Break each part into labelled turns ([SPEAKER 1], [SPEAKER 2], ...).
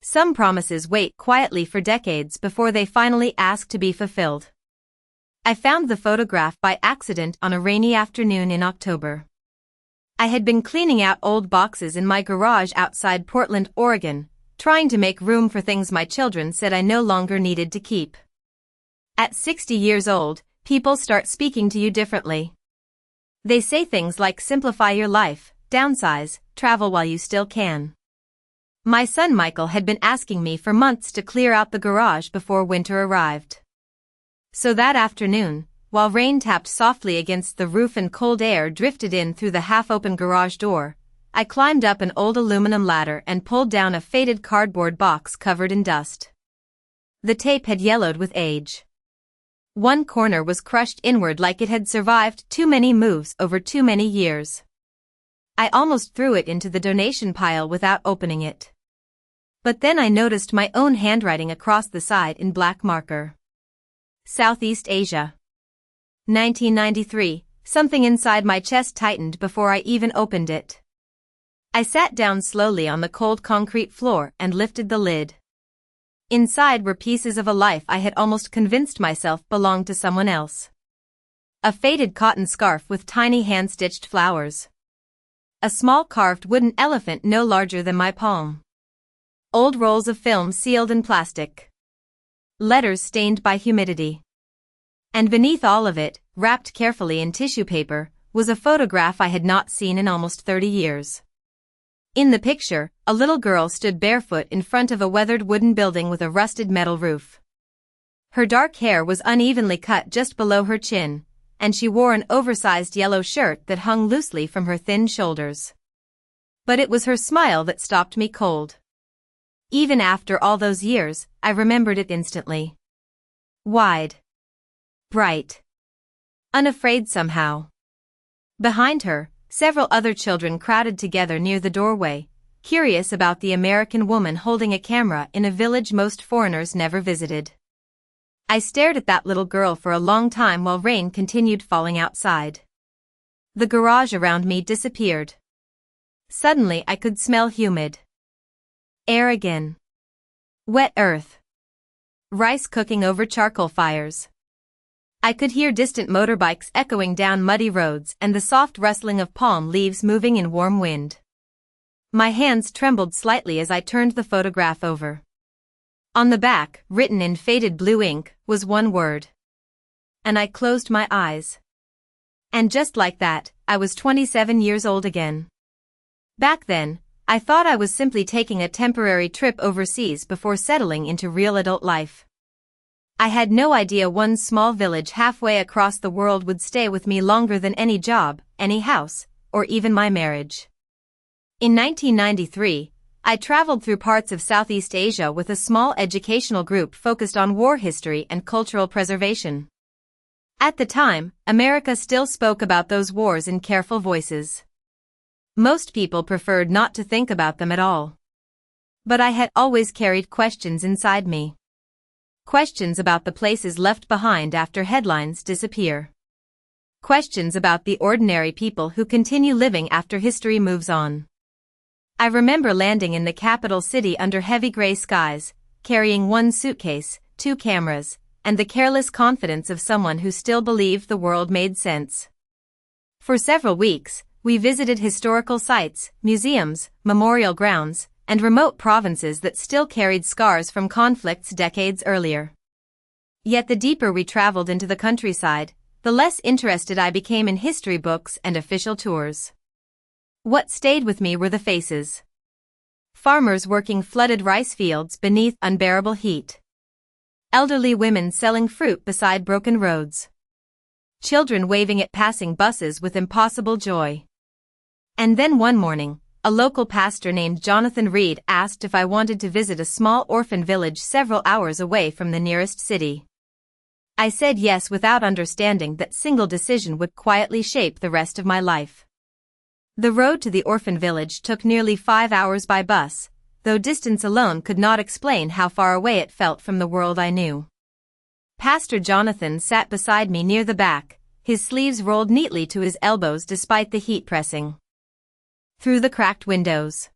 [SPEAKER 1] Some promises wait quietly for decades before they finally ask to be fulfilled. I found the photograph by accident on a rainy afternoon in October. I had been cleaning out old boxes in my garage outside Portland, Oregon, trying to make room for things my children said I no longer needed to keep. At 60 years old, people start speaking to you differently. They say things like simplify your life, downsize, travel while you still can. My son Michael had been asking me for months to clear out the garage before winter arrived. So that afternoon, while rain tapped softly against the roof and cold air drifted in through the half-open garage door, I climbed up an old aluminum ladder and pulled down a faded cardboard box covered in dust. The tape had yellowed with age. One corner was crushed inward like it had survived too many moves over too many years. I almost threw it into the donation pile without opening it. But then I noticed my own handwriting across the side in black marker. Southeast Asia. 1993, something inside my chest tightened before I even opened it. I sat down slowly on the cold concrete floor and lifted the lid. Inside were pieces of a life I had almost convinced myself belonged to someone else. A faded cotton scarf with tiny hand-stitched flowers. A small carved wooden elephant no larger than my palm. Old rolls of film sealed in plastic. Letters stained by humidity. And beneath all of it, wrapped carefully in tissue paper, was a photograph I had not seen in almost 30 years. In the picture, a little girl stood barefoot in front of a weathered wooden building with a rusted metal roof. Her dark hair was unevenly cut just below her chin, and she wore an oversized yellow shirt that hung loosely from her thin shoulders. But it was her smile that stopped me cold. Even after all those years, I remembered it instantly. Wide. Bright. Unafraid somehow. Behind her, several other children crowded together near the doorway, curious about the American woman holding a camera in a village most foreigners never visited. I stared at that little girl for a long time while rain continued falling outside. The garage around me disappeared. Suddenly I could smell humid air again. Wet earth. Rice cooking over charcoal fires. I could hear distant motorbikes echoing down muddy roads and the soft rustling of palm leaves moving in warm wind. My hands trembled slightly as I turned the photograph over. On the back, written in faded blue ink, was one word. And I closed my eyes. And just like that, I was 27 years old again. Back then, I thought I was simply taking a temporary trip overseas before settling into real adult life. I had no idea one small village halfway across the world would stay with me longer than any job, any house, or even my marriage. In 1993, I traveled through parts of Southeast Asia with a small educational group focused on war history and cultural preservation. At the time, America still spoke about those wars in careful voices. Most people preferred not to think about them at all. But I had always carried questions inside me. Questions about the places left behind after headlines disappear. Questions about the ordinary people who continue living after history moves on. I remember landing in the capital city under heavy gray skies, carrying one suitcase, 2 cameras, and the careless confidence of someone who still believed the world made sense. For several weeks, we visited historical sites, museums, memorial grounds, and remote provinces that still carried scars from conflicts decades earlier. Yet the deeper we traveled into the countryside, the less interested I became in history books and official tours. What stayed with me were the faces. Farmers working flooded rice fields beneath unbearable heat. Elderly women selling fruit beside broken roads. Children waving at passing buses with impossible joy. And then one morning, a local pastor named Jonathan Reed asked if I wanted to visit a small orphan village several hours away from the nearest city. I said yes without understanding that single decision would quietly shape the rest of my life. The road to the orphan village took nearly 5 hours by bus, though distance alone could not explain how far away it felt from the world I knew. Pastor Jonathan sat beside me near the back, his sleeves rolled neatly to his elbows despite the heat pressing through the cracked windows.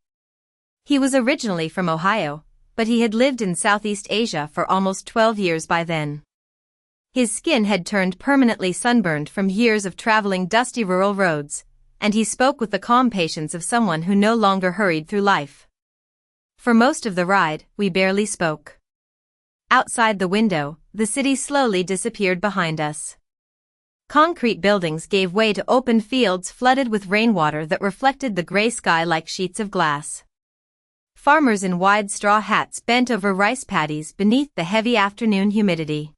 [SPEAKER 1] He was originally from Ohio, but he had lived in Southeast Asia for almost 12 years by then. His skin had turned permanently sunburned from years of traveling dusty rural roads, and he spoke with the calm patience of someone who no longer hurried through life. For most of the ride, we barely spoke. Outside the window, the city slowly disappeared behind us. Concrete buildings gave way to open fields flooded with rainwater that reflected the gray sky like sheets of glass. Farmers in wide straw hats bent over rice paddies beneath the heavy afternoon humidity.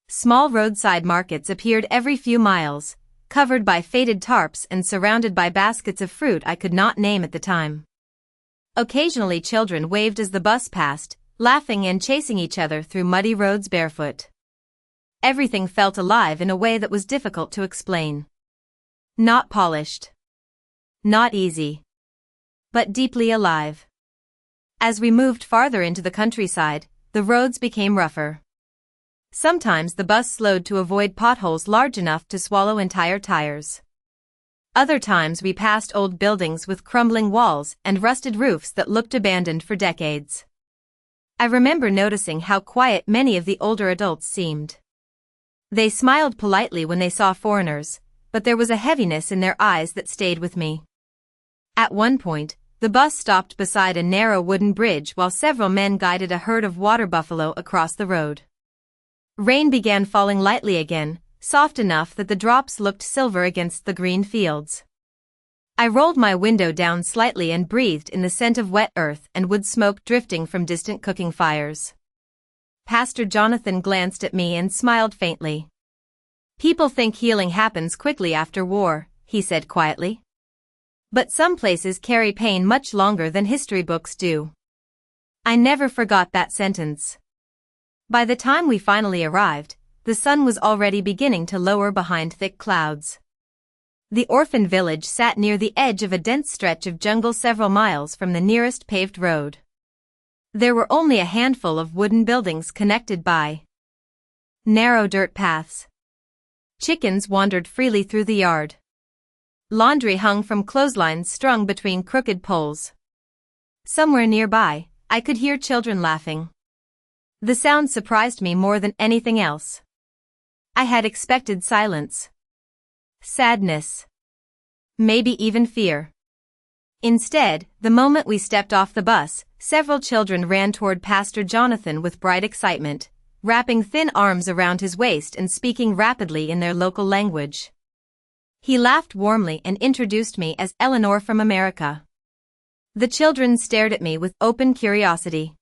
[SPEAKER 1] Small roadside markets appeared every few miles, covered by faded tarps and surrounded by baskets of fruit I could not name at the time. Occasionally children waved as the bus passed, laughing and chasing each other through muddy roads barefoot. Everything felt alive in a way that was difficult to explain. Not polished. Not easy. But deeply alive. As we moved farther into the countryside, the roads became rougher. Sometimes the bus slowed to avoid potholes large enough to swallow entire tires. Other times we passed old buildings with crumbling walls and rusted roofs that looked abandoned for decades. I remember noticing how quiet many of the older adults seemed. They smiled politely when they saw foreigners, but there was a heaviness in their eyes that stayed with me. At one point, the bus stopped beside a narrow wooden bridge while several men guided a herd of water buffalo across the road. Rain began falling lightly again, soft enough that the drops looked silver against the green fields. I rolled my window down slightly and breathed in the scent of wet earth and wood smoke drifting from distant cooking fires. Pastor Jonathan glanced at me and smiled faintly. "People think healing happens quickly after war," he said quietly. "But some places carry pain much longer than history books do." I never forgot that sentence. By the time we finally arrived, the sun was already beginning to lower behind thick clouds. The orphan village sat near the edge of a dense stretch of jungle several miles from the nearest paved road. There were only a handful of wooden buildings connected by narrow dirt paths. Chickens wandered freely through the yard. Laundry hung from clotheslines strung between crooked poles. Somewhere nearby, I could hear children laughing. The sound surprised me more than anything else. I had expected silence. Sadness. Maybe even fear. Instead, the moment we stepped off the bus, several children ran toward Pastor Jonathan with bright excitement, wrapping thin arms around his waist and speaking rapidly in their local language. He laughed warmly and introduced me as Eleanor from America. The children stared at me with open curiosity.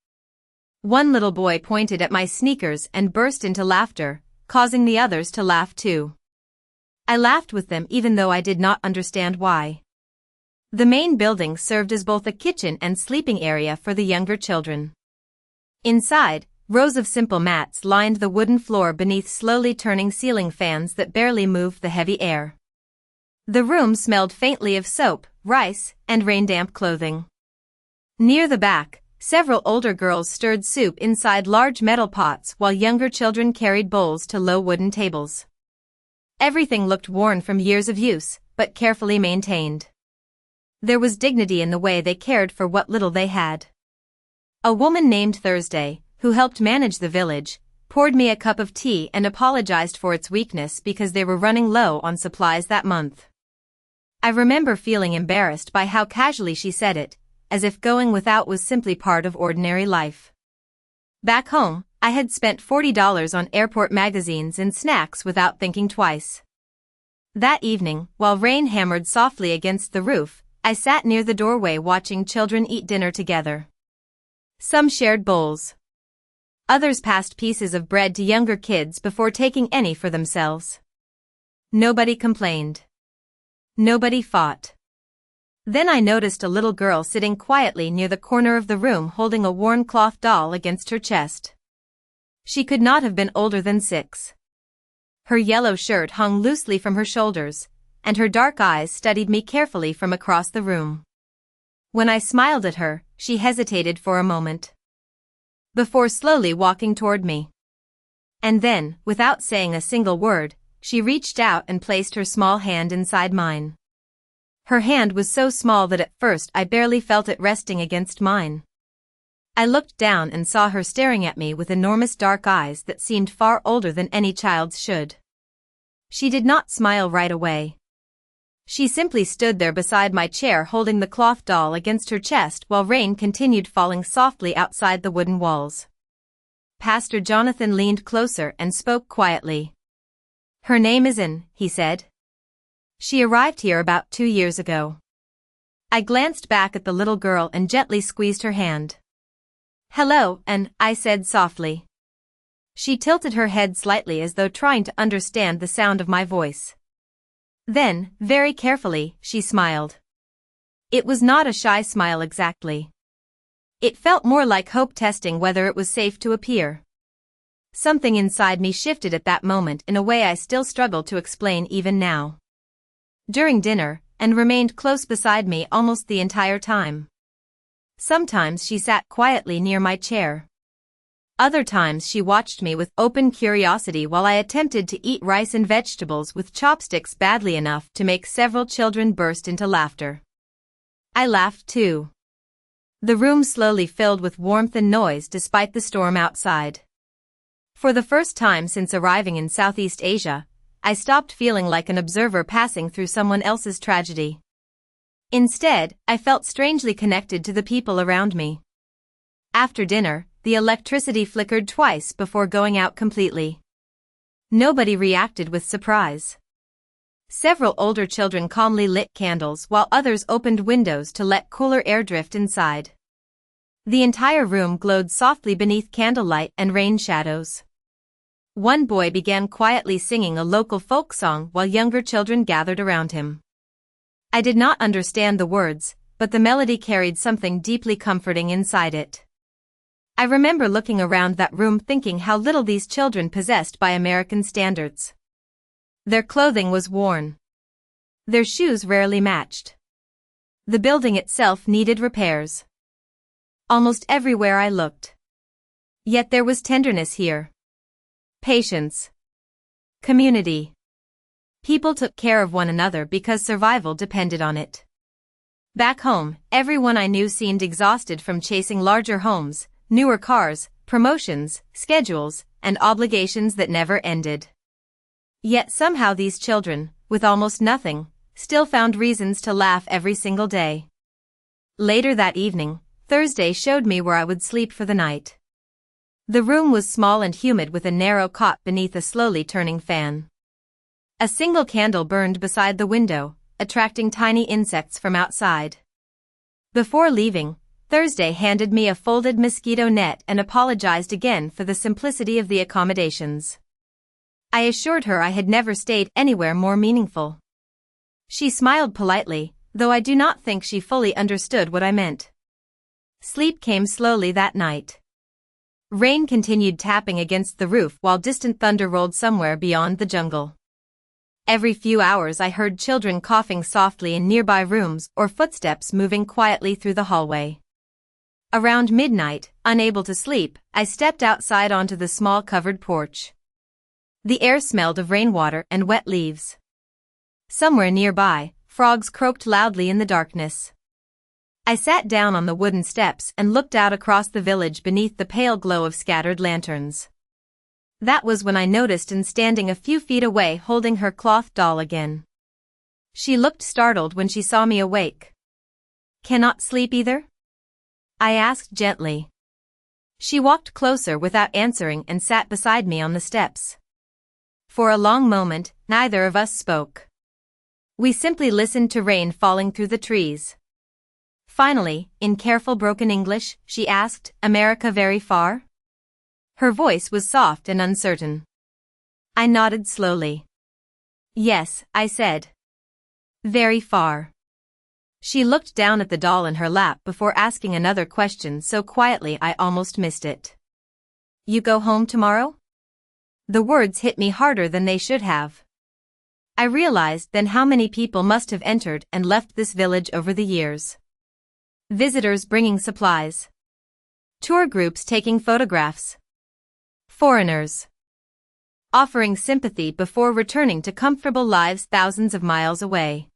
[SPEAKER 1] One little boy pointed at my sneakers and burst into laughter, causing the others to laugh too. I laughed with them even though I did not understand why. The main building served as both a kitchen and sleeping area for the younger children. Inside, rows of simple mats lined the wooden floor beneath slowly turning ceiling fans that barely moved the heavy air. The room smelled faintly of soap, rice, and rain-damp clothing. Near the back, several older girls stirred soup inside large metal pots while younger children carried bowls to low wooden tables. Everything looked worn from years of use, but carefully maintained. There was dignity in the way they cared for what little they had. A woman named Thursday, who helped manage the village, poured me a cup of tea and apologized for its weakness because they were running low on supplies that month. I remember feeling embarrassed by how casually she said it, as if going without was simply part of ordinary life. Back home, I had spent $40 on airport magazines and snacks without thinking twice. That evening, while rain hammered softly against the roof, I sat near the doorway watching children eat dinner together. Some shared bowls. Others passed pieces of bread to younger kids before taking any for themselves. Nobody complained. Nobody fought. Then I noticed a little girl sitting quietly near the corner of the room holding a worn cloth doll against her chest. She could not have been older than 6. Her yellow shirt hung loosely from her shoulders, and her dark eyes studied me carefully from across the room. When I smiled at her, she hesitated for a moment, before slowly walking toward me. And then, without saying a single word, she reached out and placed her small hand inside mine. Her hand was so small that at first I barely felt it resting against mine. I looked down and saw her staring at me with enormous dark eyes that seemed far older than any child's should. She did not smile right away. She simply stood there beside my chair holding the cloth doll against her chest while rain continued falling softly outside the wooden walls. Pastor Jonathan leaned closer and spoke quietly. "Her name is Anne," he said. "She arrived here about 2 years ago." I glanced back at the little girl and gently squeezed her hand. "Hello, Anne," I said softly. She tilted her head slightly as though trying to understand the sound of my voice. Then, very carefully, she smiled. It was not a shy smile exactly. It felt more like hope testing whether it was safe to appear. Something inside me shifted at that moment in a way I still struggle to explain even now. During dinner, Anne remained close beside me almost the entire time. Sometimes she sat quietly near my chair. Other times she watched me with open curiosity while I attempted to eat rice and vegetables with chopsticks badly enough to make several children burst into laughter. I laughed too. The room slowly filled with warmth and noise despite the storm outside. For the first time since arriving in Southeast Asia, I stopped feeling like an observer passing through someone else's tragedy. Instead, I felt strangely connected to the people around me. After dinner, the electricity flickered twice before going out completely. Nobody reacted with surprise. Several older children calmly lit candles while others opened windows to let cooler air drift inside. The entire room glowed softly beneath candlelight and rain shadows. One boy began quietly singing a local folk song while younger children gathered around him. I did not understand the words, but the melody carried something deeply comforting inside it. I remember looking around that room thinking how little these children possessed by American standards. Their clothing was worn. Their shoes rarely matched. The building itself needed repairs. Almost everywhere I looked. Yet there was tenderness here. Patience. Community. People took care of one another because survival depended on it. Back home, everyone I knew seemed exhausted from chasing larger homes, newer cars, promotions, schedules, and obligations that never ended. Yet somehow these children, with almost nothing, still found reasons to laugh every single day. Later that evening, Thursday showed me where I would sleep for the night. The room was small and humid with a narrow cot beneath a slowly turning fan. A single candle burned beside the window, attracting tiny insects from outside. Before leaving, Thursday handed me a folded mosquito net and apologized again for the simplicity of the accommodations. I assured her I had never stayed anywhere more meaningful. She smiled politely, though I do not think she fully understood what I meant. Sleep came slowly that night. Rain continued tapping against the roof while distant thunder rolled somewhere beyond the jungle. Every few hours I heard children coughing softly in nearby rooms or footsteps moving quietly through the hallway. Around midnight, unable to sleep, I stepped outside onto the small covered porch. The air smelled of rainwater and wet leaves. Somewhere nearby, frogs croaked loudly in the darkness. I sat down on the wooden steps and looked out across the village beneath the pale glow of scattered lanterns. That was when I noticed Anne standing a few feet away holding her cloth doll again. She looked startled when she saw me awake. "Cannot sleep either?" I asked gently. She walked closer without answering and sat beside me on the steps. For a long moment, neither of us spoke. We simply listened to rain falling through the trees. Finally, in careful broken English, she asked, "America very far?" Her voice was soft and uncertain. I nodded slowly. "Yes," I said. "Very far." She looked down at the doll in her lap before asking another question so quietly I almost missed it. "You go home tomorrow?" The words hit me harder than they should have. I realized then how many people must have entered and left this village over the years. Visitors bringing supplies. Tour groups taking photographs. Foreigners offering sympathy before returning to comfortable lives thousands of miles away.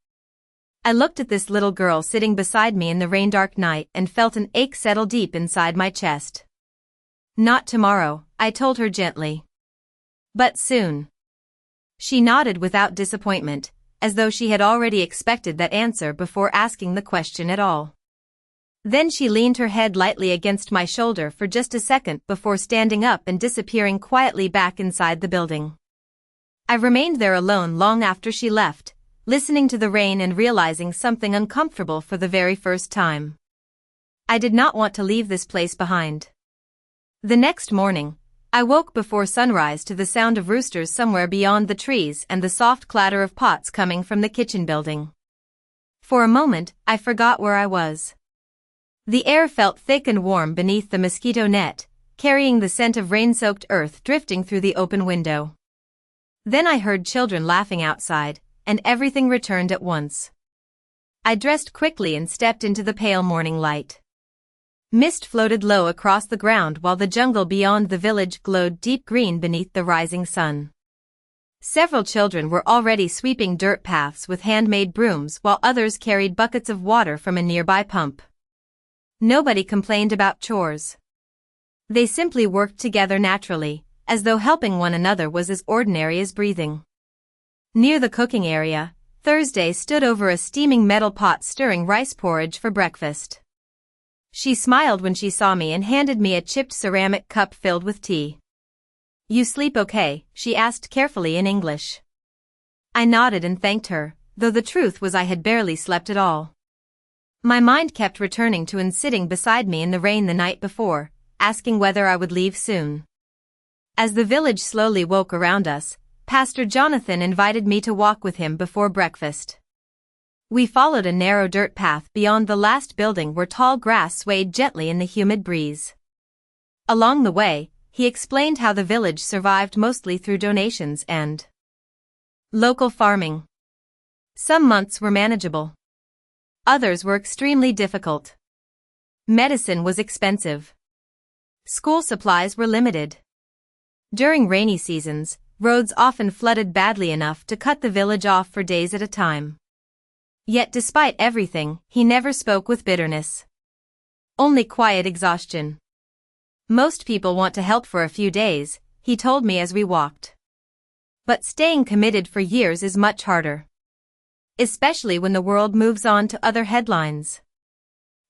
[SPEAKER 1] I looked at this little girl sitting beside me in the rain-dark night and felt an ache settle deep inside my chest. "Not tomorrow," I told her gently. "But soon." She nodded without disappointment, as though she had already expected that answer before asking the question at all. Then she leaned her head lightly against my shoulder for just a second before standing up and disappearing quietly back inside the building. I remained there alone long after she left, listening to the rain and realizing something uncomfortable for the very first time. I did not want to leave this place behind. The next morning, I woke before sunrise to the sound of roosters somewhere beyond the trees and the soft clatter of pots coming from the kitchen building. For a moment, I forgot where I was. The air felt thick and warm beneath the mosquito net, carrying the scent of rain-soaked earth drifting through the open window. Then I heard children laughing outside, and everything returned at once. I dressed quickly and stepped into the pale morning light. Mist floated low across the ground while the jungle beyond the village glowed deep green beneath the rising sun. Several children were already sweeping dirt paths with handmade brooms while others carried buckets of water from a nearby pump. Nobody complained about chores. They simply worked together naturally, as though helping one another was as ordinary as breathing. Near the cooking area, Thursday stood over a steaming metal pot stirring rice porridge for breakfast. She smiled when she saw me and handed me a chipped ceramic cup filled with tea. "You sleep okay?" she asked carefully in English. I nodded and thanked her, though the truth was I had barely slept at all. My mind kept returning to and sitting beside me in the rain the night before, asking whether I would leave soon. As the village slowly woke around us, Pastor Jonathan invited me to walk with him before breakfast. We followed a narrow dirt path beyond the last building where tall grass swayed gently in the humid breeze. Along the way, he explained how the village survived mostly through donations and local farming. Some months were manageable. Others were extremely difficult. Medicine was expensive. School supplies were limited. During rainy seasons, roads often flooded badly enough to cut the village off for days at a time. Yet despite everything, he never spoke with bitterness. Only quiet exhaustion. "Most people want to help for a few days," he told me as we walked. "But staying committed for years is much harder. Especially when the world moves on to other headlines."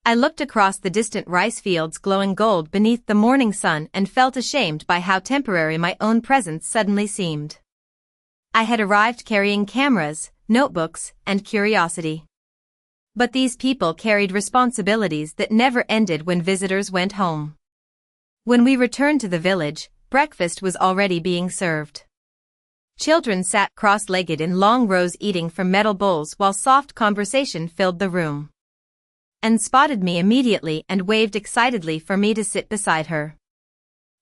[SPEAKER 1] I looked across the distant rice fields glowing gold beneath the morning sun and felt ashamed by how temporary my own presence suddenly seemed. I had arrived carrying cameras, notebooks, and curiosity. But these people carried responsibilities that never ended when visitors went home. When we returned to the village, breakfast was already being served. Children sat cross-legged in long rows eating from metal bowls while soft conversation filled the room. Anne spotted me immediately and waved excitedly for me to sit beside her.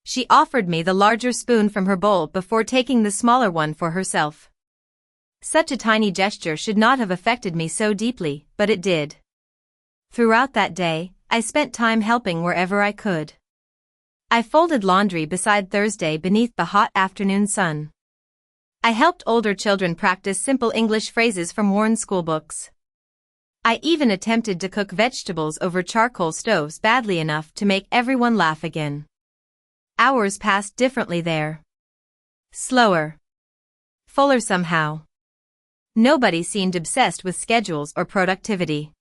[SPEAKER 1] She offered me the larger spoon from her bowl before taking the smaller one for herself. Such a tiny gesture should not have affected me so deeply, but it did. Throughout that day, I spent time helping wherever I could. I folded laundry beside Thursday beneath the hot afternoon sun. I helped older children practice simple English phrases from worn schoolbooks. I even attempted to cook vegetables over charcoal stoves badly enough to make everyone laugh again. Hours passed differently there. Slower. Fuller somehow. Nobody seemed obsessed with schedules or productivity.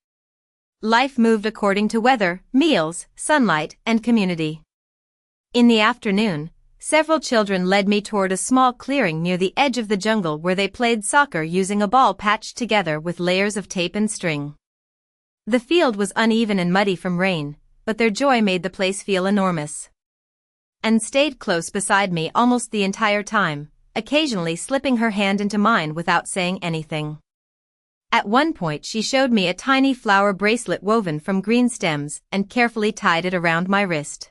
[SPEAKER 1] Life moved according to weather, meals, sunlight, and community. In the afternoon, several children led me toward a small clearing near the edge of the jungle where they played soccer using a ball patched together with layers of tape and string. The field was uneven and muddy from rain, but their joy made the place feel enormous. Anne stayed close beside me almost the entire time, occasionally slipping her hand into mine without saying anything. At one point she showed me a tiny flower bracelet woven from green stems and carefully tied it around my wrist.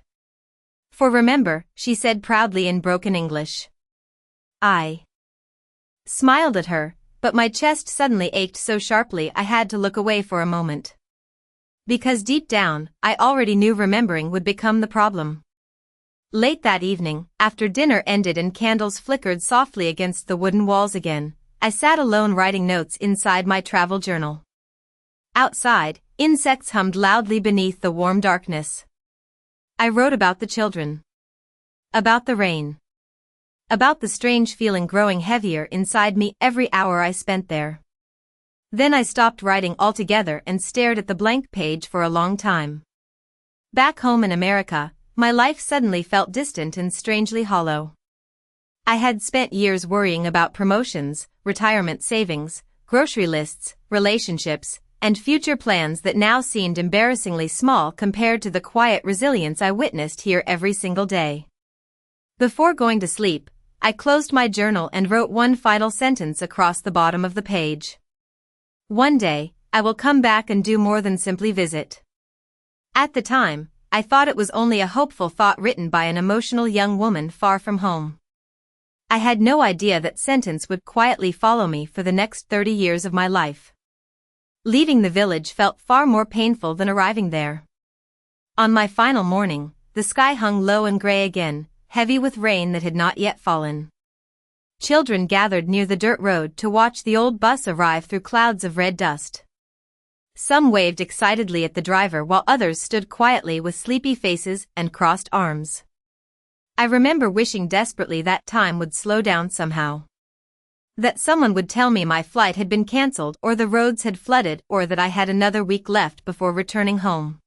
[SPEAKER 1] "For remember," she said proudly in broken English. I smiled at her, but my chest suddenly ached so sharply I had to look away for a moment. Because deep down, I already knew remembering would become the problem. Late that evening, after dinner ended and candles flickered softly against the wooden walls again, I sat alone writing notes inside my travel journal. Outside, insects hummed loudly beneath the warm darkness. I wrote about the children. About the rain. About the strange feeling growing heavier inside me every hour I spent there. Then I stopped writing altogether and stared at the blank page for a long time. Back home in America, my life suddenly felt distant and strangely hollow. I had spent years worrying about promotions, retirement savings, grocery lists, relationships, and future plans that now seemed embarrassingly small compared to the quiet resilience I witnessed here every single day. Before going to sleep, I closed my journal and wrote one final sentence across the bottom of the page. One day, I will come back and do more than simply visit. At the time, I thought it was only a hopeful thought written by an emotional young woman far from home. I had no idea that sentence would quietly follow me for the next 30 years of my life. Leaving the village felt far more painful than arriving there. On my final morning, the sky hung low and gray again, heavy with rain that had not yet fallen. Children gathered near the dirt road to watch the old bus arrive through clouds of red dust. Some waved excitedly at the driver while others stood quietly with sleepy faces and crossed arms. I remember wishing desperately that time would slow down somehow. That someone would tell me my flight had been cancelled or the roads had flooded or that I had another week left before returning home.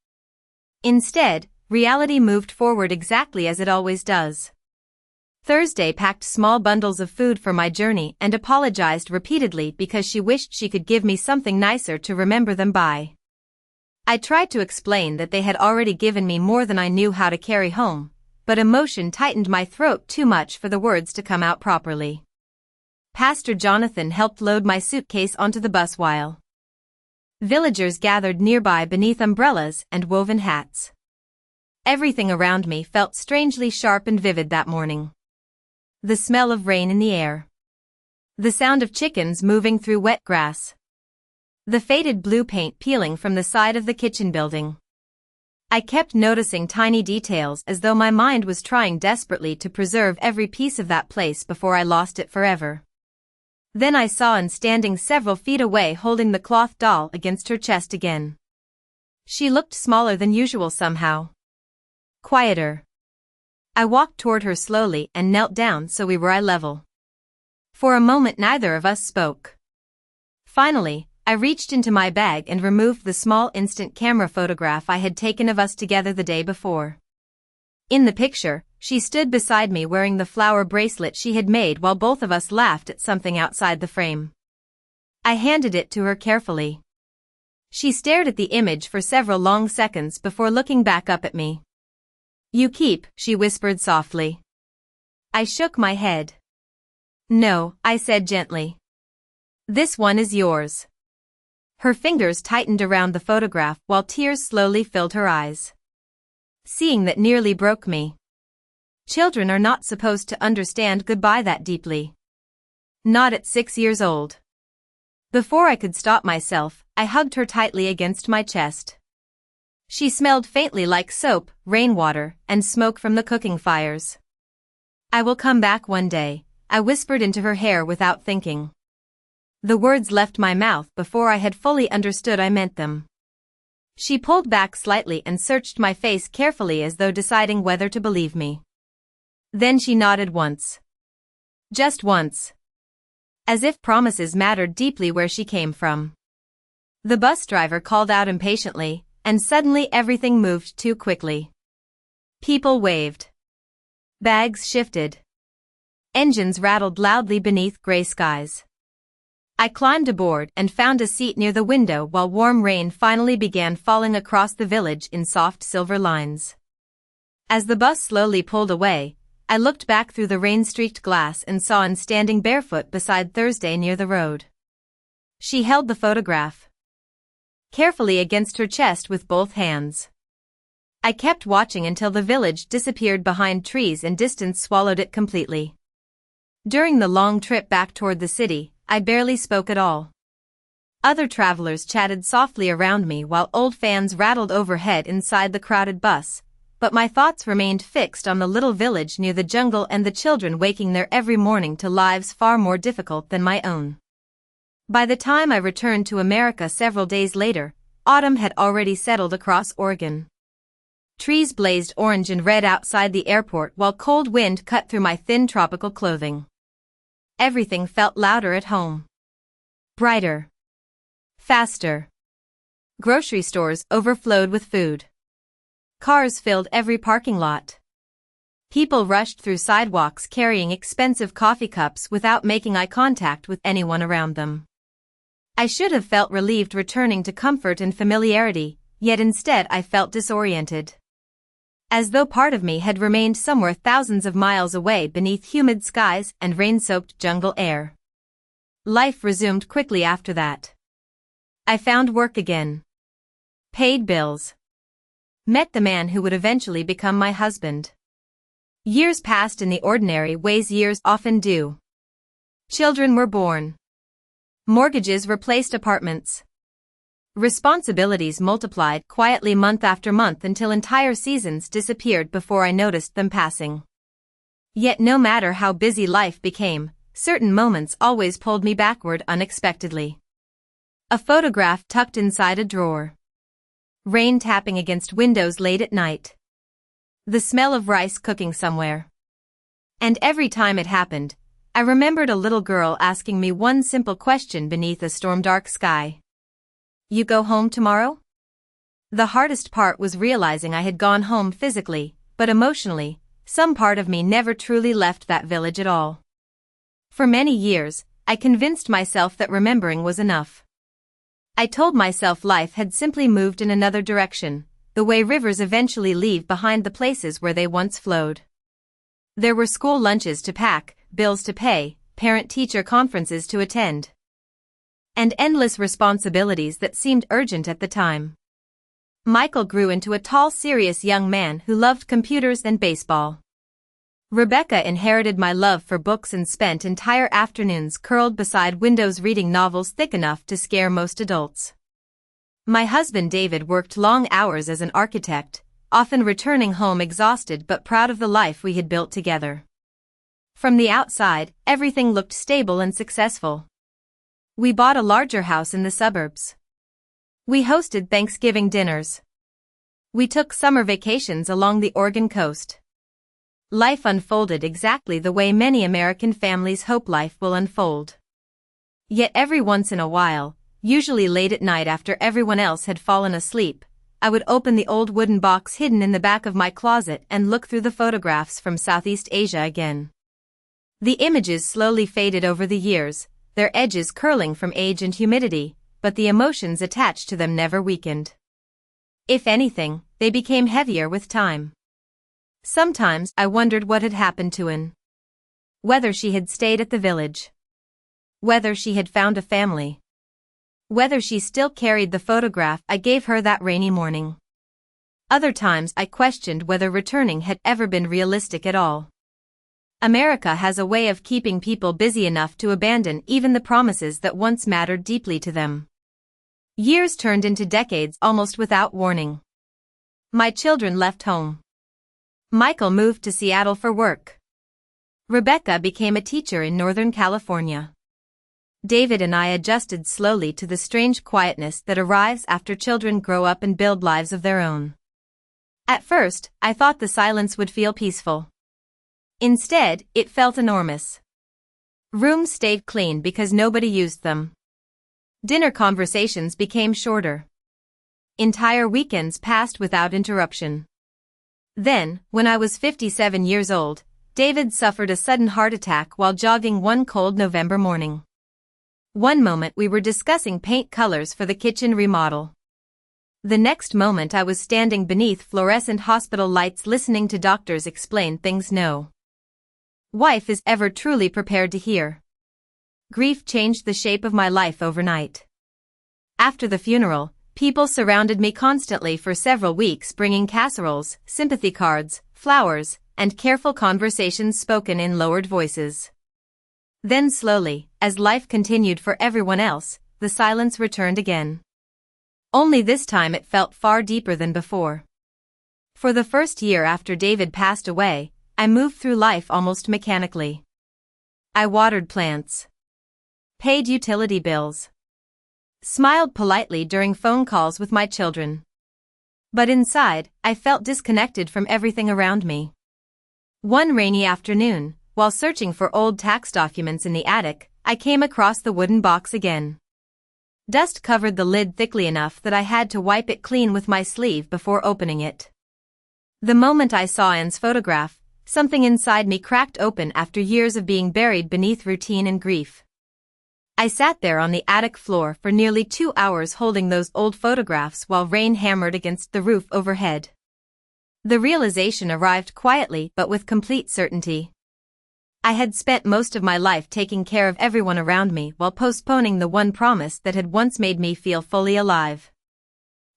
[SPEAKER 1] Instead, reality moved forward exactly as it always does. Thursday packed small bundles of food for my journey and apologized repeatedly because she wished she could give me something nicer to remember them by. I tried to explain that they had already given me more than I knew how to carry home, but emotion tightened my throat too much for the words to come out properly. Pastor Jonathan helped load my suitcase onto the bus while villagers gathered nearby beneath umbrellas and woven hats. Everything around me felt strangely sharp and vivid that morning. The smell of rain in the air. The sound of chickens moving through wet grass. The faded blue paint peeling from the side of the kitchen building. I kept noticing tiny details as though my mind was trying desperately to preserve every piece of that place before I lost it forever. Then I saw Anne standing several feet away holding the cloth doll against her chest again. She looked smaller than usual somehow. Quieter. I walked toward her slowly and knelt down so we were eye level. For a moment neither of us spoke. Finally, I reached into my bag and removed the small instant camera photograph I had taken of us together the day before. In the picture, she stood beside me wearing the flower bracelet she had made while both of us laughed at something outside the frame. I handed it to her carefully. She stared at the image for several long seconds before looking back up at me. "You keep," she whispered softly. I shook my head. "No," I said gently. "This one is yours." Her fingers tightened around the photograph while tears slowly filled her eyes. Seeing that nearly broke me. Children are not supposed to understand goodbye that deeply. Not at 6 years old. Before I could stop myself, I hugged her tightly against my chest. She smelled faintly like soap, rainwater, and smoke from the cooking fires. "I will come back one day," I whispered into her hair without thinking. The words left my mouth before I had fully understood I meant them. She pulled back slightly and searched my face carefully as though deciding whether to believe me. Then she nodded once. Just once. As if promises mattered deeply where she came from. The bus driver called out impatiently, and suddenly everything moved too quickly. People waved. Bags shifted. Engines rattled loudly beneath gray skies. I climbed aboard and found a seat near the window while warm rain finally began falling across the village in soft silver lines. As the bus slowly pulled away, I looked back through the rain-streaked glass and saw Anne standing barefoot beside Thursday near the road. She held the photograph carefully against her chest with both hands. I kept watching until the village disappeared behind trees and distance swallowed it completely. During the long trip back toward the city, I barely spoke at all. Other travelers chatted softly around me while old fans rattled overhead inside the crowded bus, but my thoughts remained fixed on the little village near the jungle and the children waking there every morning to lives far more difficult than my own. By the time I returned to America several days later, autumn had already settled across Oregon. Trees blazed orange and red outside the airport while cold wind cut through my thin tropical clothing. Everything felt louder at home. Brighter. Faster. Grocery stores overflowed with food. Cars filled every parking lot. People rushed through sidewalks carrying expensive coffee cups without making eye contact with anyone around them. I should have felt relieved returning to comfort and familiarity, yet instead I felt disoriented. As though part of me had remained somewhere thousands of miles away beneath humid skies and rain-soaked jungle air. Life resumed quickly after that. I found work again. Paid bills. Met the man who would eventually become my husband. Years passed in the ordinary ways years often do. Children were born. Mortgages replaced apartments. Responsibilities multiplied quietly month after month until entire seasons disappeared before I noticed them passing. Yet no matter how busy life became, certain moments always pulled me backward unexpectedly. A photograph tucked inside a drawer. Rain tapping against windows late at night. The smell of rice cooking somewhere. And every time it happened, I remembered a little girl asking me one simple question beneath a storm-dark sky. You go home tomorrow? The hardest part was realizing I had gone home physically, but emotionally, some part of me never truly left that village at all. For many years, I convinced myself that remembering was enough. I told myself life had simply moved in another direction, the way rivers eventually leave behind the places where they once flowed. There were school lunches to pack, bills to pay, parent-teacher conferences to attend. And endless responsibilities that seemed urgent at the time. Michael grew into a tall, serious young man who loved computers and baseball. Rebecca inherited my love for books and spent entire afternoons curled beside windows reading novels thick enough to scare most adults. My husband David worked long hours as an architect, often returning home exhausted but proud of the life we had built together. From the outside, everything looked stable and successful. We bought a larger house in the suburbs. We hosted Thanksgiving dinners. We took summer vacations along the Oregon coast. Life unfolded exactly the way many American families hope life will unfold. Yet every once in a while, usually late at night after everyone else had fallen asleep, I would open the old wooden box hidden in the back of my closet and look through the photographs from Southeast Asia again. The images slowly faded over the years, their edges curling from age and humidity, but the emotions attached to them never weakened. If anything, they became heavier with time. Sometimes I wondered what had happened to Anne. Whether she had stayed at the village. Whether she had found a family. Whether she still carried the photograph I gave her that rainy morning. Other times I questioned whether returning had ever been realistic at all. America has a way of keeping people busy enough to abandon even the promises that once mattered deeply to them. Years turned into decades almost without warning. My children left home. Michael moved to Seattle for work. Rebecca became a teacher in Northern California. David and I adjusted slowly to the strange quietness that arrives after children grow up and build lives of their own. At first, I thought the silence would feel peaceful. Instead, it felt enormous. Rooms stayed clean because nobody used them. Dinner conversations became shorter. Entire weekends passed without interruption. Then, when I was 57 years old, David suffered a sudden heart attack while jogging one cold November morning. One moment we were discussing paint colors for the kitchen remodel. The next moment I was standing beneath fluorescent hospital lights listening to doctors explain things no wife is ever truly prepared to hear. Grief changed the shape of my life overnight. After the funeral, people surrounded me constantly for several weeks bringing casseroles, sympathy cards, flowers, and careful conversations spoken in lowered voices. Then slowly, as life continued for everyone else, the silence returned again. Only this time it felt far deeper than before. For the first year after David passed away, I moved through life almost mechanically. I watered plants. Paid utility bills. smiled politely during phone calls with my children. But inside, I felt disconnected from everything around me. One rainy afternoon, while searching for old tax documents in the attic, I came across the wooden box again. Dust covered the lid thickly enough that I had to wipe it clean with my sleeve before opening it. The moment I saw Anne's photograph, something inside me cracked open after years of being buried beneath routine and grief. I sat there on the attic floor for nearly 2 hours holding those old photographs while rain hammered against the roof overhead. The realization arrived quietly but with complete certainty. I had spent most of my life taking care of everyone around me while postponing the one promise that had once made me feel fully alive.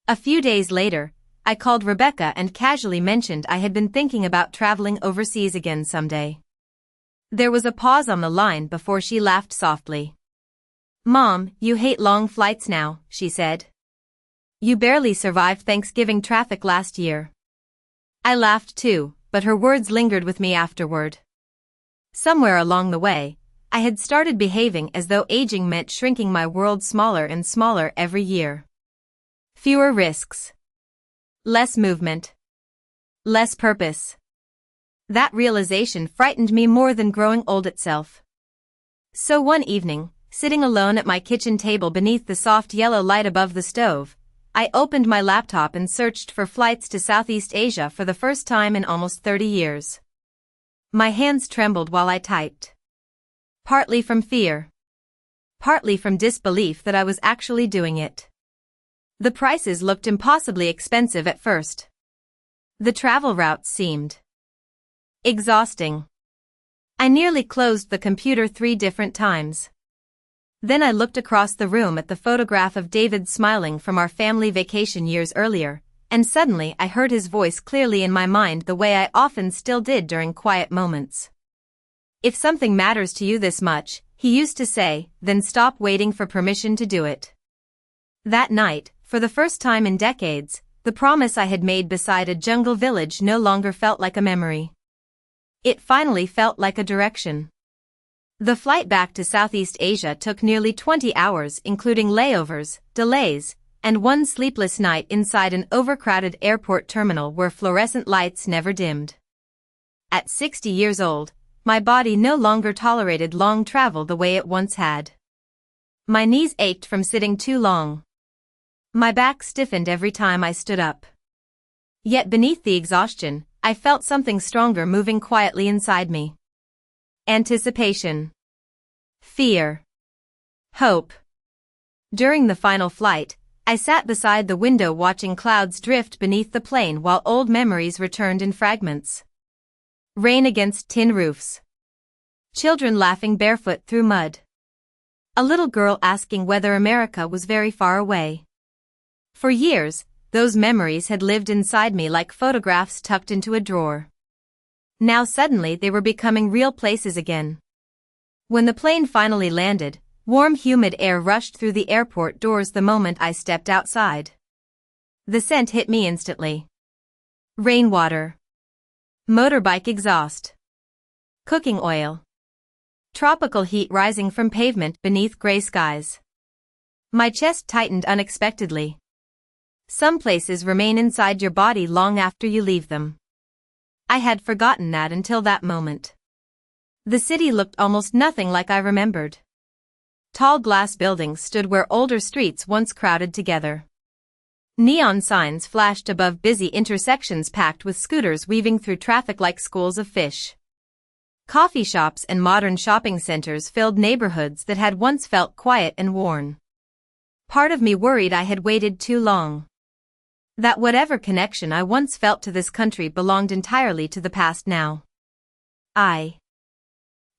[SPEAKER 1] A few days later, I called Rebecca and casually mentioned I had been thinking about traveling overseas again someday. There was a pause on the line before she laughed softly. "Mom, you hate long flights now," she said. "You barely survived Thanksgiving traffic last year." I laughed too, but her words lingered with me afterward. Somewhere along the way, I had started behaving as though aging meant shrinking my world smaller and smaller every year. Fewer risks. Less movement. Less purpose. That realization frightened me more than growing old itself. So one evening, sitting alone at my kitchen table beneath the soft yellow light above the stove, I opened my laptop and searched for flights to Southeast Asia for the first time in almost 30 years. My hands trembled while I typed. Partly from fear. Partly from disbelief that I was actually doing it. The prices looked impossibly expensive at first. The travel routes seemed exhausting. I nearly closed the computer 3 different times. Then I looked across the room at the photograph of David smiling from our family vacation years earlier, and suddenly I heard his voice clearly in my mind the way I often still did during quiet moments. "If something matters to you this much," he used to say, "then stop waiting for permission to do it." That night, for the first time in decades, the promise I had made beside a jungle village no longer felt like a memory. It finally felt like a direction. The flight back to Southeast Asia took nearly 20 hours, including layovers, delays, and one sleepless night inside an overcrowded airport terminal where fluorescent lights never dimmed. At 60 years old, my body no longer tolerated long travel the way it once had. My knees ached from sitting too long. My back stiffened every time I stood up. Yet beneath the exhaustion, I felt something stronger moving quietly inside me. Anticipation. Fear. Hope. During the final flight, I sat beside the window watching clouds drift beneath the plane while old memories returned in fragments. Rain against tin roofs. Children laughing barefoot through mud. A little girl asking whether America was very far away. For years, those memories had lived inside me like photographs tucked into a drawer. Now suddenly they were becoming real places again. When the plane finally landed, warm humid air rushed through the airport doors the moment I stepped outside. The scent hit me instantly. Rainwater. Motorbike exhaust. Cooking oil. Tropical heat rising from pavement beneath gray skies. My chest tightened unexpectedly. Some places remain inside your body long after you leave them. I had forgotten that until that moment. The city looked almost nothing like I remembered. Tall glass buildings stood where older streets once crowded together. Neon signs flashed above busy intersections packed with scooters weaving through traffic like schools of fish. Coffee shops and modern shopping centers filled neighborhoods that had once felt quiet and worn. Part of me worried I had waited too long. That whatever connection I once felt to this country belonged entirely to the past now. I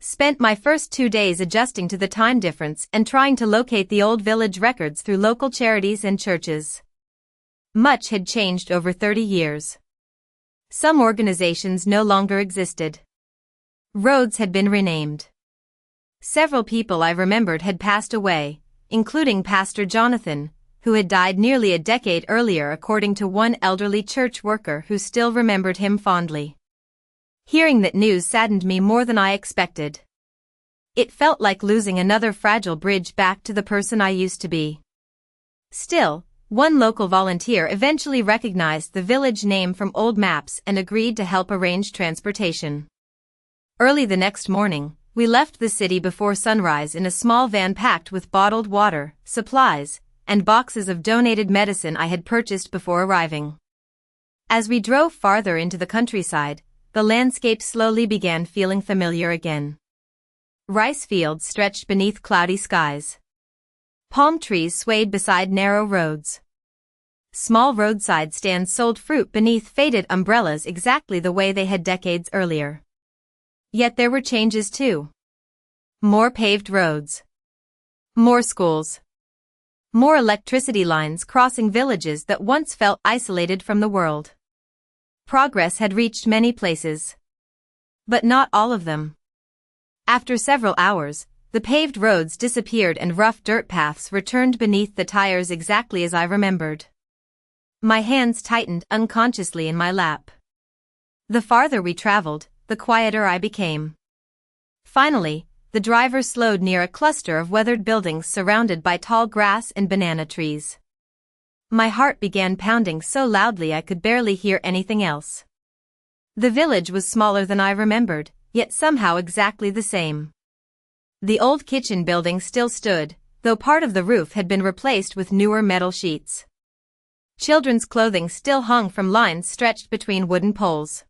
[SPEAKER 1] spent my first 2 days adjusting to the time difference and trying to locate the old village records through local charities and churches. Much had changed over 30 years. Some organizations no longer existed. Roads had been renamed. Several people I remembered had passed away, including Pastor Jonathan, who had died nearly a decade earlier according to one elderly church worker who still remembered him fondly. Hearing that news saddened me more than I expected. It felt like losing another fragile bridge back to the person I used to be. Still, one local volunteer eventually recognized the village name from old maps and agreed to help arrange transportation. Early the next morning, we left the city before sunrise in a small van packed with bottled water, supplies, and boxes of donated medicine I had purchased before arriving. As we drove farther into the countryside, the landscape slowly began feeling familiar again. Rice fields stretched beneath cloudy skies. Palm trees swayed beside narrow roads. Small roadside stands sold fruit beneath faded umbrellas exactly the way they had decades earlier. Yet there were changes too. More paved roads. More schools. More electricity lines crossing villages that once felt isolated from the world. Progress had reached many places. But not all of them. After several hours, the paved roads disappeared and rough dirt paths returned beneath the tires exactly as I remembered. My hands tightened unconsciously in my lap. The farther we traveled, the quieter I became. Finally, the driver slowed near a cluster of weathered buildings surrounded by tall grass and banana trees. My heart began pounding so loudly I could barely hear anything else. The village was smaller than I remembered, yet somehow exactly the same. The old kitchen building still stood, though part of the roof had been replaced with newer metal sheets. Children's clothing still hung from lines stretched between wooden poles.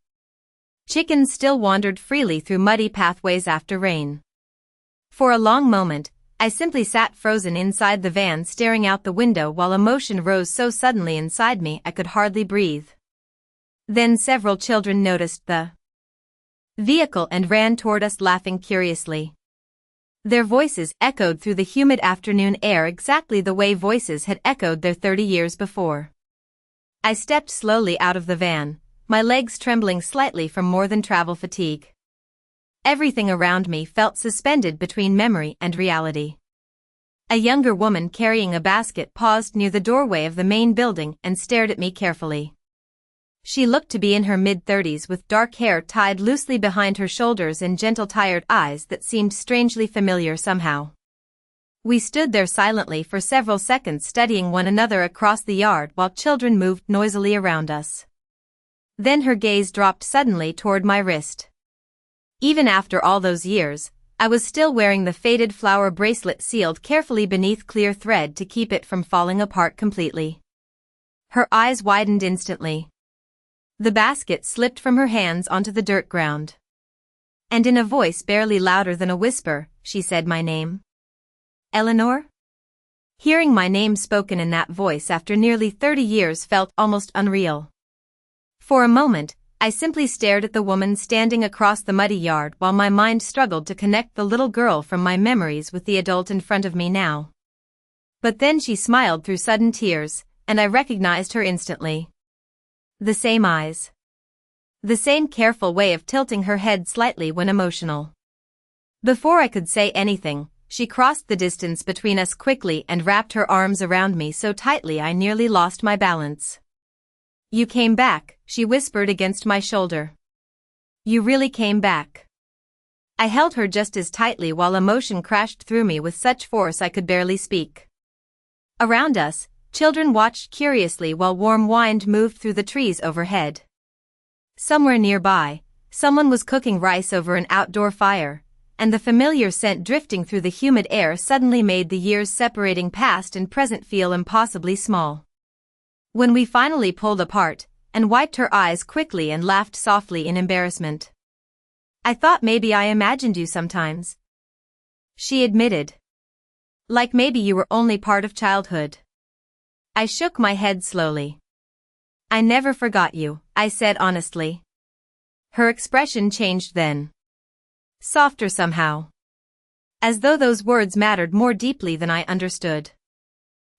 [SPEAKER 1] Chickens still wandered freely through muddy pathways after rain. For a long moment, I simply sat frozen inside the van staring out the window while emotion rose so suddenly inside me I could hardly breathe. Then several children noticed the vehicle and ran toward us laughing curiously. Their voices echoed through the humid afternoon air exactly the way voices had echoed there 30 years before. I stepped slowly out of the van, my legs trembling slightly from more than travel fatigue. Everything around me felt suspended between memory and reality. A younger woman carrying a basket paused near the doorway of the main building and stared at me carefully. She looked to be in her mid-30s with dark hair tied loosely behind her shoulders and gentle tired eyes that seemed strangely familiar somehow. We stood there silently for several seconds studying one another across the yard while children moved noisily around us. Then her gaze dropped suddenly toward my wrist. Even after all those years, I was still wearing the faded flower bracelet sealed carefully beneath clear thread to keep it from falling apart completely. Her eyes widened instantly. The basket slipped from her hands onto the dirt ground. And in a voice barely louder than a whisper, she said my name. Eleanor? Hearing my name spoken in that voice after nearly 30 years felt almost unreal. For a moment, I simply stared at the woman standing across the muddy yard while my mind struggled to connect the little girl from my memories with the adult in front of me now. But then she smiled through sudden tears, and I recognized her instantly. The same eyes. The same careful way of tilting her head slightly when emotional. Before I could say anything, she crossed the distance between us quickly and wrapped her arms around me so tightly I nearly lost my balance. You came back, she whispered against my shoulder. You really came back. I held her just as tightly while emotion crashed through me with such force I could barely speak. Around us, children watched curiously while warm wind moved through the trees overhead. Somewhere nearby, someone was cooking rice over an outdoor fire, and the familiar scent drifting through the humid air suddenly made the years separating past and present feel impossibly small. When we finally pulled apart, and wiped her eyes quickly and laughed softly in embarrassment. I thought maybe I imagined you sometimes. She admitted. Like maybe you were only part of childhood. I shook my head slowly. I never forgot you, I said honestly. Her expression changed then. Softer somehow. As though those words mattered more deeply than I understood.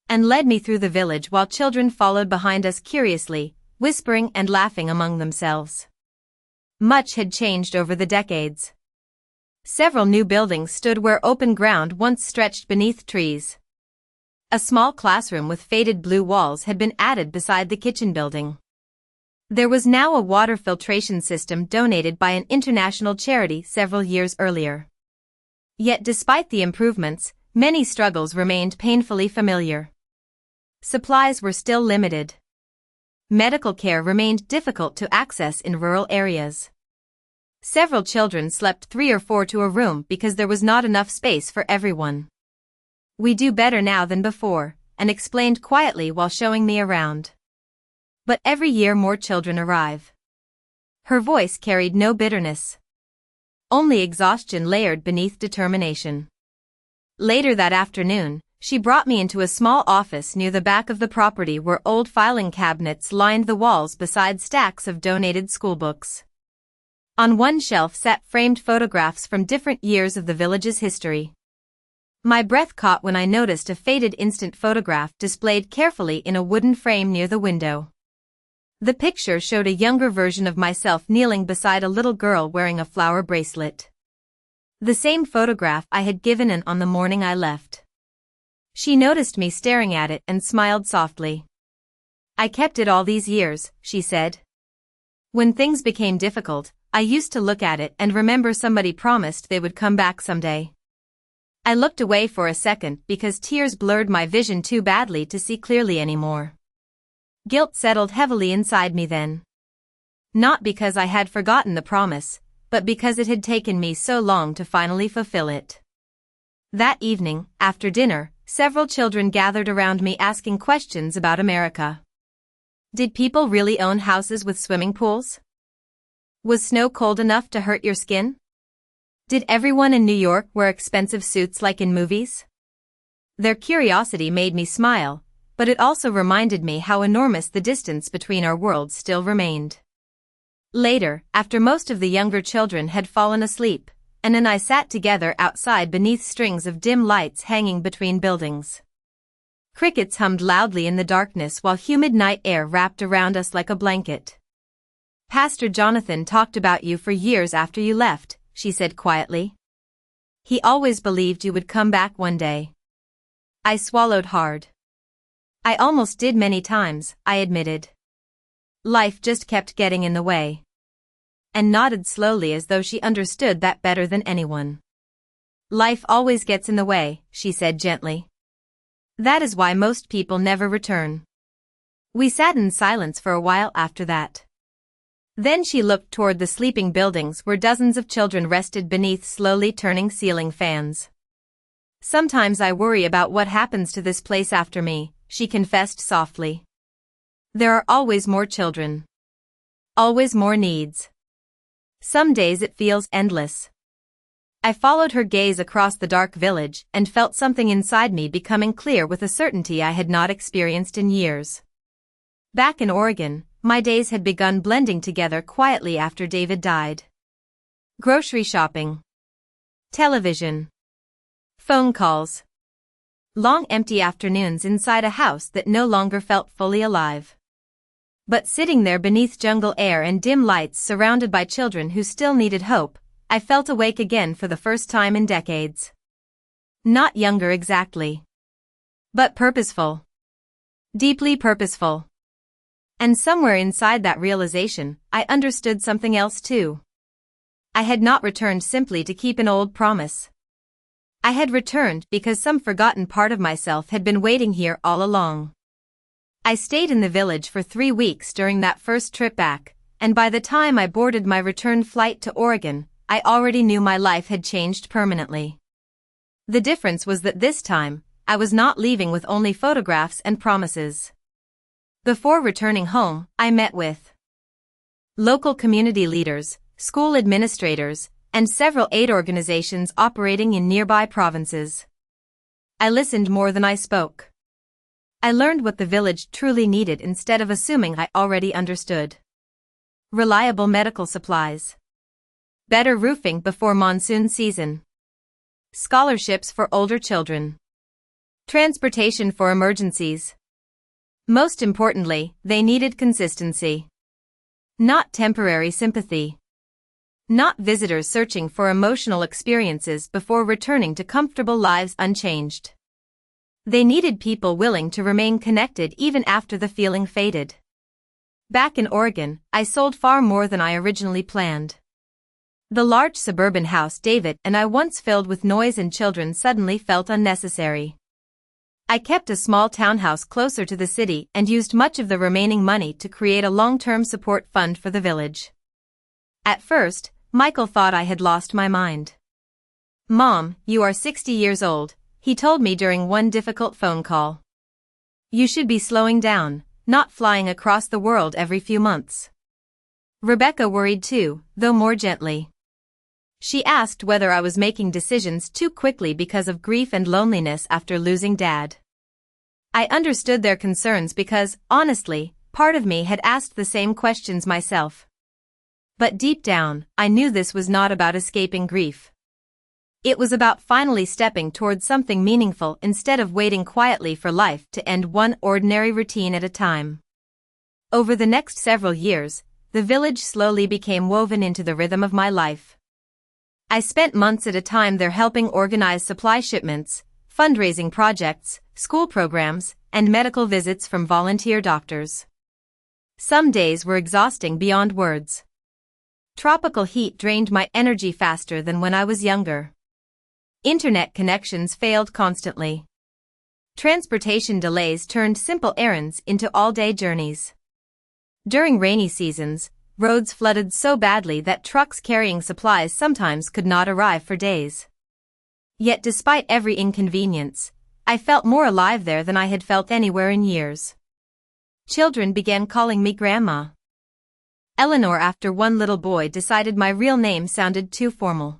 [SPEAKER 1] And led me through the village while children followed behind us curiously, whispering and laughing among themselves. Much had changed over the decades. Several new buildings stood where open ground once stretched beneath trees. A small classroom with faded blue walls had been added beside the kitchen building. There was now a water filtration system donated by an international charity several years earlier. Yet despite the improvements, many struggles remained painfully familiar. Supplies were still limited. Medical care remained difficult to access in rural areas. Several children slept 3 or 4 to a room because there was not enough space for everyone. "We do better now than before," Anne explained quietly while showing me around. "But every year more children arrive." Her voice carried no bitterness. Only exhaustion layered beneath determination. Later that afternoon, she brought me into a small office near the back of the property where old filing cabinets lined the walls beside stacks of donated schoolbooks. On one shelf sat framed photographs from different years of the village's history. My breath caught when I noticed a faded instant photograph displayed carefully in a wooden frame near the window. The picture showed a younger version of myself kneeling beside a little girl wearing a flower bracelet. The same photograph I had given Anne on the morning I left. She noticed me staring at it and smiled softly. "I kept it all these years," she said. "When things became difficult, I used to look at it and remember somebody promised they would come back someday." I looked away for a second because tears blurred my vision too badly to see clearly anymore. Guilt settled heavily inside me then. Not because I had forgotten the promise, but because it had taken me so long to finally fulfill it. That evening, after dinner, several children gathered around me asking questions about America. Did people really own houses with swimming pools? Was snow cold enough to hurt your skin? Did everyone in New York wear expensive suits like in movies? Their curiosity made me smile, but it also reminded me how enormous the distance between our worlds still remained. Later, after most of the younger children had fallen asleep, Anne and I sat together outside beneath strings of dim lights hanging between buildings. Crickets hummed loudly in the darkness while humid night air wrapped around us like a blanket. "Pastor Jonathan talked about you for years after you left," she said quietly. "He always believed you would come back one day." I swallowed hard. "I almost did many times," I admitted. "Life just kept getting in the way." And nodded slowly as though she understood that better than anyone. "Life always gets in the way," she said gently. "That is why most people never return." We sat in silence for a while after that. Then she looked toward the sleeping buildings where dozens of children rested beneath slowly turning ceiling fans. "Sometimes I worry about what happens to this place after me," she confessed softly. "There are always more children. Always more needs. Some days it feels endless." I followed her gaze across the dark village and felt something inside me becoming clear with a certainty I had not experienced in years. Back in Oregon, my days had begun blending together quietly after David died. Grocery shopping. Television. Phone calls. Long empty afternoons inside a house that no longer felt fully alive. But sitting there beneath jungle air and dim lights surrounded by children who still needed hope, I felt awake again for the first time in decades. Not younger exactly. But purposeful. Deeply purposeful. And somewhere inside that realization, I understood something else too. I had not returned simply to keep an old promise. I had returned because some forgotten part of myself had been waiting here all along. I stayed in the village for 3 weeks during that first trip back, and by the time I boarded my return flight to Oregon, I already knew my life had changed permanently. The difference was that this time, I was not leaving with only photographs and promises. Before returning home, I met with local community leaders, school administrators, and several aid organizations operating in nearby provinces. I listened more than I spoke. I learned what the village truly needed instead of assuming I already understood. Reliable medical supplies. Better roofing before monsoon season. Scholarships for older children. Transportation for emergencies. Most importantly, they needed consistency. Not temporary sympathy. Not visitors searching for emotional experiences before returning to comfortable lives unchanged. They needed people willing to remain connected even after the feeling faded. Back in Oregon, I sold far more than I originally planned. The large suburban house David and I once filled with noise and children suddenly felt unnecessary. I kept a small townhouse closer to the city and used much of the remaining money to create a long-term support fund for the village. At first, Michael thought I had lost my mind. "Mom, you are 60 years old," he told me during one difficult phone call. "You should be slowing down, not flying across the world every few months." Rebecca worried too, though more gently. She asked whether I was making decisions too quickly because of grief and loneliness after losing Dad. I understood their concerns because, honestly, part of me had asked the same questions myself. But deep down, I knew this was not about escaping grief. It was about finally stepping towards something meaningful instead of waiting quietly for life to end one ordinary routine at a time. Over the next several years, the village slowly became woven into the rhythm of my life. I spent months at a time there helping organize supply shipments, fundraising projects, school programs, and medical visits from volunteer doctors. Some days were exhausting beyond words. Tropical heat drained my energy faster than when I was younger. Internet connections failed constantly. Transportation delays turned simple errands into all-day journeys. During rainy seasons, roads flooded so badly that trucks carrying supplies sometimes could not arrive for days. Yet despite every inconvenience, I felt more alive there than I had felt anywhere in years. Children began calling me Grandma. Eleanor, after one little boy decided my real name sounded too formal.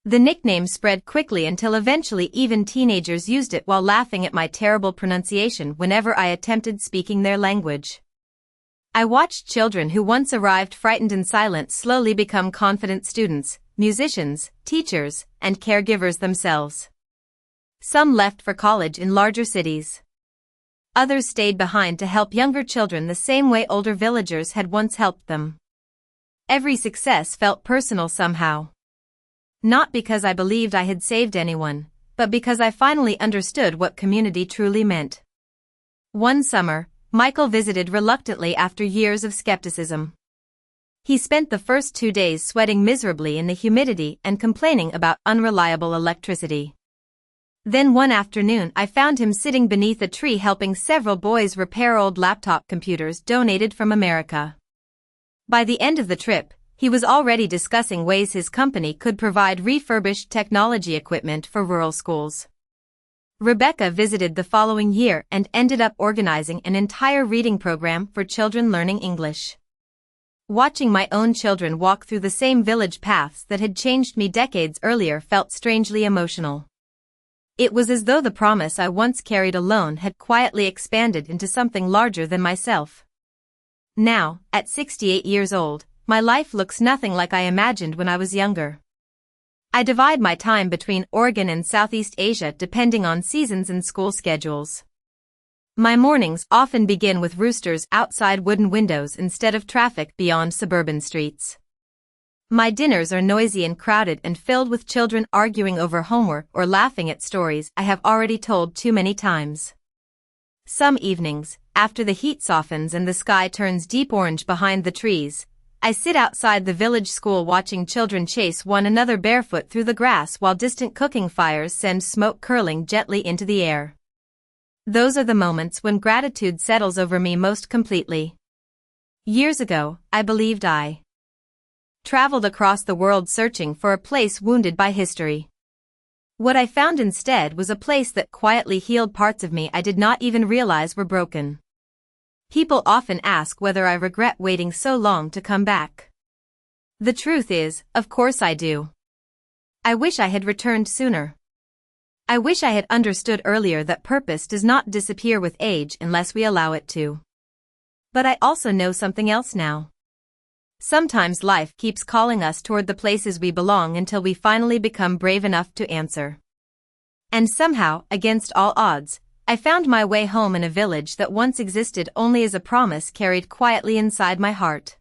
[SPEAKER 1] The nickname spread quickly until eventually even teenagers used it while laughing at my terrible pronunciation whenever I attempted speaking their language. I watched children who once arrived frightened and silent slowly become confident students, musicians, teachers, and caregivers themselves. Some left for college in larger cities. Others stayed behind to help younger children the same way older villagers had once helped them. Every success felt personal somehow. Not because I believed I had saved anyone, but because I finally understood what community truly meant. One summer, Michael visited reluctantly after years of skepticism. He spent the first 2 days sweating miserably in the humidity and complaining about unreliable electricity. Then one afternoon I found him sitting beneath a tree helping several boys repair old laptop computers donated from America. By the end of the trip, he was already discussing ways his company could provide refurbished technology equipment for rural schools. Rebecca visited the following year and ended up organizing an entire reading program for children learning English. Watching my own children walk through the same village paths that had changed me decades earlier felt strangely emotional. It was as though the promise I once carried alone had quietly expanded into something larger than myself. Now, at 68 years old, my life looks nothing like I imagined when I was younger. I divide my time between Oregon and Southeast Asia depending on seasons and school schedules. My mornings often begin with roosters outside wooden windows instead of traffic beyond suburban streets. My dinners are noisy and crowded and filled with children arguing over homework or laughing at stories I have already told too many times. Some evenings, after the heat softens and the sky turns deep orange behind the trees, I sit outside the village school watching children chase one another barefoot through the grass while distant cooking fires send smoke curling gently into the air. Those are the moments when gratitude settles over me most completely. Years ago, I believed I traveled across the world searching for a place wounded by history. What I found instead was a place that quietly healed parts of me I did not even realize were broken. People often ask whether I regret waiting so long to come back. The truth is, of course I do. I wish I had returned sooner. I wish I had understood earlier that purpose does not disappear with age unless we allow it to. But I also know something else now. Sometimes life keeps calling us toward the places we belong until we finally become brave enough to answer. And somehow, against all odds, I found my way home in a village that once existed only as a promise carried quietly inside my heart.